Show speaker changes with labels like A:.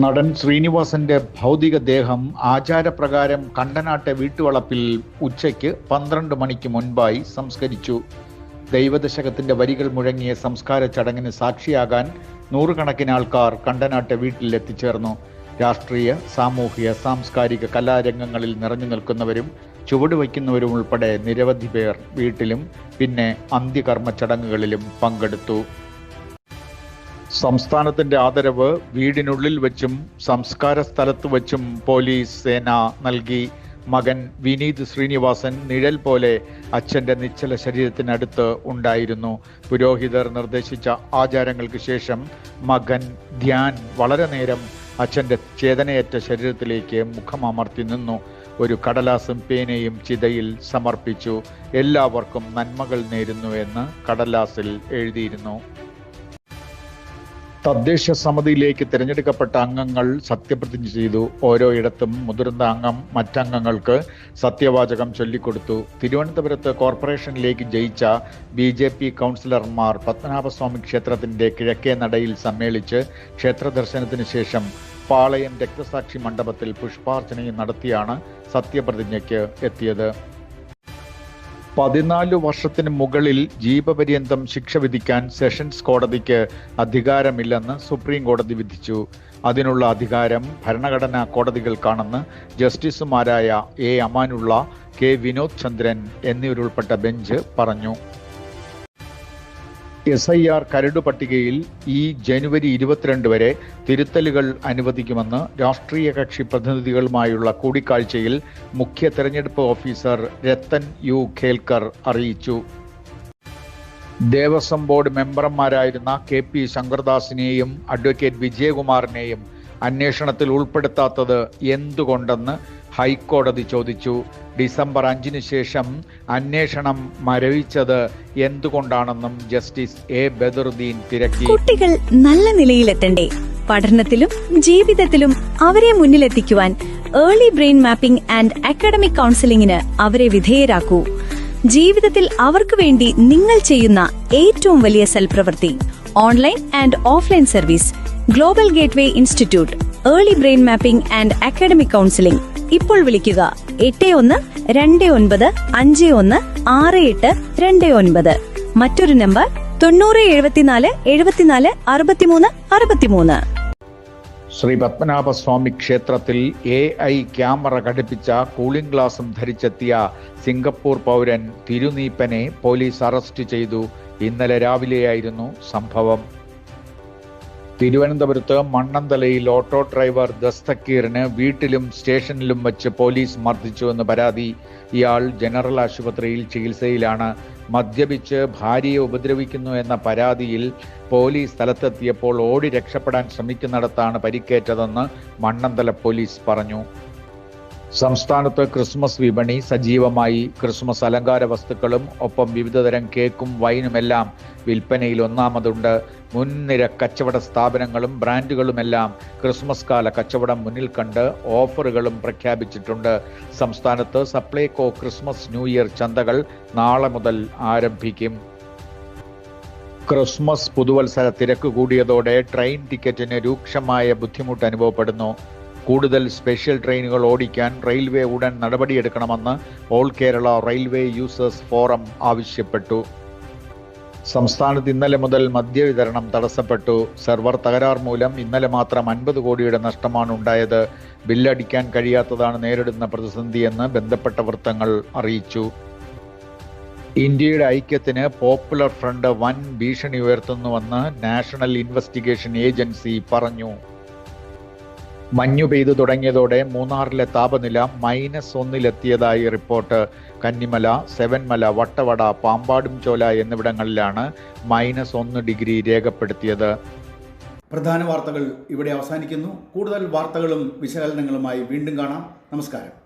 A: നടൻ ശ്രീനിവാസന്റെ ഭൗതികദേഹം ആചാരപ്രകാരം കണ്ടനാട്ടെ വീട്ടുവളപ്പിൽ ഉച്ചയ്ക്ക് 12 മണിക്ക് മുൻപായി സംസ്കരിച്ചു. ദൈവദശകത്തിന്റെ വരികൾ മുഴങ്ങിയ സംസ്കാര ചടങ്ങിന് സാക്ഷിയാകാൻ നൂറുകണക്കിന് ആൾക്കാർ കണ്ടനാട്ടെ വീട്ടിൽ എത്തിച്ചേർന്നു. രാഷ്ട്രീയ, സാമൂഹിക, സാംസ്കാരിക കലാരംഗങ്ങളിൽ നിറഞ്ഞു നിൽക്കുന്നവരും ചുവടുവയ്ക്കുന്നവരും ഉൾപ്പെടെ നിരവധി പേർ വീട്ടിലും പിന്നെ അന്ത്യകർമ്മ ചടങ്ങുകളിലും പങ്കെടുത്തു. സംസ്ഥാനത്തിന്റെ ആദരവ് വീടിനുള്ളിൽ വെച്ചും സംസ്കാര സ്ഥലത്ത് വെച്ചും പോലീസ് സേന നൽകി. മകൻ വിനീത് ശ്രീനിവാസൻ നിഴൽ പോലെ അച്ഛന്റെ നിശ്ചല ശരീരത്തിനടുത്ത് ഉണ്ടായിരുന്നു. പുരോഹിതർ നിർദ്ദേശിച്ച ആചാരങ്ങൾക്ക് ശേഷം മകൻ ധ്യാൻ വളരെ നേരം അച്ഛന്റെ ചേതനയറ്റ ശരീരത്തിലേക്ക് മുഖമമർത്തി നിന്നു. ഒരു കടലാസും പേനയും ചിതയിൽ സമർപ്പിച്ചു. എല്ലാവർക്കും നന്മകൾ നേരുന്നു എന്ന് കടലാസിൽ എഴുതിയിരുന്നു. തദ്ദേശ സമിതിയിലേക്ക് തിരഞ്ഞെടുക്കപ്പെട്ട അംഗങ്ങൾ സത്യപ്രതിജ്ഞ ചെയ്തു. ഓരോ ഇടത്തും മുതിർന്ന അംഗം മറ്റംഗങ്ങൾക്ക് സത്യവാചകം ചൊല്ലിക്കൊടുത്തു. തിരുവനന്തപുരത്ത് കോർപ്പറേഷനിലേക്ക് ജയിച്ച BJP കൗൺസിലർമാർ പത്മനാഭസ്വാമി ക്ഷേത്രത്തിന്റെ കിഴക്കേ നടയിൽ സമ്മേളിച്ച് ക്ഷേത്ര ദർശനത്തിന് ശേഷം പാളയം രക്തസാക്ഷി മണ്ഡപത്തിൽ പുഷ്പാർച്ചനയും നടത്തിയാണ് സത്യപ്രതിജ്ഞയ്ക്ക് എത്തിയത്. 14 വർഷത്തിന് മുകളിൽ ജീവപര്യന്തം ശിക്ഷ വിധിക്കാൻ സെഷൻസ് കോടതിക്ക് അധികാരമില്ലെന്ന് സുപ്രീം കോടതി വിധിച്ചു. അതിനുള്ള അധികാരം ഭരണഘടനാ കോടതികൾക്കാണെന്ന് ജസ്റ്റിസുമാരായ A. അമാനുള്ള, K. വിനോദ് ചന്ദ്രൻ എന്നിവരുൾപ്പെട്ട ബെഞ്ച് പറഞ്ഞു. SIR കരട് പട്ടികയിൽ ഈ ജനുവരി 22 വരെ തിരുത്തലുകൾ അനുവദിക്കുമെന്ന് രാഷ്ട്രീയ കക്ഷി പ്രതിനിധികളുമായുള്ള കൂടിക്കാഴ്ചയിൽ മുഖ്യ തെരഞ്ഞെടുപ്പ് ഓഫീസർ രത്തൻ U. ഖേൽക്കർ അറിയിച്ചു. ദേവസ്വം ബോർഡ് മെമ്പർമാരായിരുന്ന KP ശങ്കർദാസിനെയും അഡ്വക്കേറ്റ് വിജയകുമാറിനെയും അന്വേഷണത്തിൽ ഉൾപ്പെടുത്താത്തത് എന്തുകൊണ്ടെന്ന് ഹൈക്കോടതി ചോദിച്ചു. ഡിസംബർ 5 ശേഷം അന്വേഷണം മരവിച്ചത് എന്തുകൊണ്ടാണെന്നും ജസ്റ്റിസ് A. ബദറുദ്ദീൻ തിരക്കി.
B: കുട്ടികൾ നല്ല നിലയിലെത്തണ്ടേ? പഠനത്തിലും ജീവിതത്തിലും അവരെ മുന്നിലെത്തിക്കുവാൻ early brain mapping and academic കൗൺസിലിംഗിന് അവരെ വിധേയരാക്കൂ. ജീവിതത്തിൽ അവർക്ക് വേണ്ടി നിങ്ങൾ ചെയ്യുന്ന ഏറ്റവും വലിയ സൽപ്രവൃത്തി online and offline service global gateway institute early brain mapping and academic counselling. ഇപ്പോൾ വിളിക്കുക 8129516829. മറ്റൊരു നമ്പർ 9074746363.
A: ശ്രീ പത്മനാഭസ്വാമി ക്ഷേത്രത്തിൽ AI ക്യാമറ ഘടിപ്പിച്ച കൂളിംഗ് ഗ്ലാസും ധരിച്ചെത്തിയ സിംഗപ്പൂർ പൗരൻ തിരുനീപ്പനെ പോലീസ് അറസ്റ്റ് ചെയ്തു. ഇന്നലെ രാവിലെയായിരുന്നു സംഭവം. തിരുവനന്തപുരത്ത് മണ്ണന്തലയിൽ ഓട്ടോ ഡ്രൈവർ ദസ്തക്കീറിന് വീട്ടിലും സ്റ്റേഷനിലും വച്ച് പോലീസ് മർദ്ദിച്ചുവെന്ന് പരാതി. ഇയാൾ ജനറൽ ആശുപത്രിയിൽ ചികിത്സയിലാണ്. മദ്യപിച്ച് ഭാര്യയെ ഉപദ്രവിക്കുന്നു എന്ന പരാതിയിൽ പോലീസ് സ്ഥലത്തെത്തിയപ്പോൾ ഓടി രക്ഷപ്പെടാൻ ശ്രമിക്കുന്നിടത്താണ് പരിക്കേറ്റതെന്ന് മണ്ണന്തല പോലീസ് പറഞ്ഞു. സംസ്ഥാനത്ത് ക്രിസ്മസ് വിപണി സജീവമായി. ക്രിസ്മസ് അലങ്കാര വസ്തുക്കളും ഒപ്പം വിവിധതരം കേക്കും വൈനുമെല്ലാം വിൽപ്പനയിൽ ഒന്നാമതുണ്ട്. മുൻനിര കച്ചവട സ്ഥാപനങ്ങളും ബ്രാൻഡുകളുമെല്ലാം ക്രിസ്മസ് കാല കച്ചവടം മുന്നിൽ കണ്ട് ഓഫറുകളും പ്രഖ്യാപിച്ചിട്ടുണ്ട്. സംസ്ഥാനത്ത് സപ്ലൈകോ ക്രിസ്മസ് ന്യൂ ഇയർ ചന്തകൾ നാളെ മുതൽ ആരംഭിക്കും. ക്രിസ്മസ് പുതുവത്സര തിരക്ക് കൂടിയതോടെ ട്രെയിൻ ടിക്കറ്റിന് രൂക്ഷമായ ബുദ്ധിമുട്ട് അനുഭവപ്പെടുന്നു. കൂടുതൽ സ്പെഷ്യൽ ട്രെയിനുകൾ ഓടിക്കാൻ റെയിൽവേ ഉടൻ നടപടിയെടുക്കണമെന്ന് all Kerala railway users forum ആവശ്യപ്പെട്ടു. സംസ്ഥാനത്ത് ഇന്നലെ മുതൽ മദ്യവിതരണം തടസ്സപ്പെട്ടു. സെർവർ തകരാർ മൂലം ഇന്നലെ മാത്രം 50 കോടിയുടെ നഷ്ടമാണ് ഉണ്ടായത്. ബില്ലടിക്കാൻ കഴിയാത്തതാണ് നേരിടുന്ന പ്രതിസന്ധിയെന്ന് ബന്ധപ്പെട്ട വൃത്തങ്ങൾ അറിയിച്ചു. ഇന്ത്യയുടെ ഐക്യത്തിന് പോപ്പുലർ ഫ്രണ്ട് വൻ ഭീഷണി ഉയർത്തുന്നുവെന്ന് നാഷണൽ ഇൻവെസ്റ്റിഗേഷൻ ഏജൻസി പറഞ്ഞു. മഞ്ഞു പെയ്തു തുടങ്ങിയതോടെ മൂന്നാറിലെ താപനില -1 റിപ്പോർട്ട്. കന്നിമല, സെവൻമല, വട്ടവട, പാമ്പാടുംചോല എന്നിവിടങ്ങളിലാണ് -1 രേഖപ്പെടുത്തിയത്.
C: പ്രധാന വാർത്തകൾ ഇവിടെ അവസാനിക്കുന്നു. കൂടുതൽ വാർത്തകളും വിശകലനങ്ങളുമായി വീണ്ടും കാണാം. നമസ്കാരം.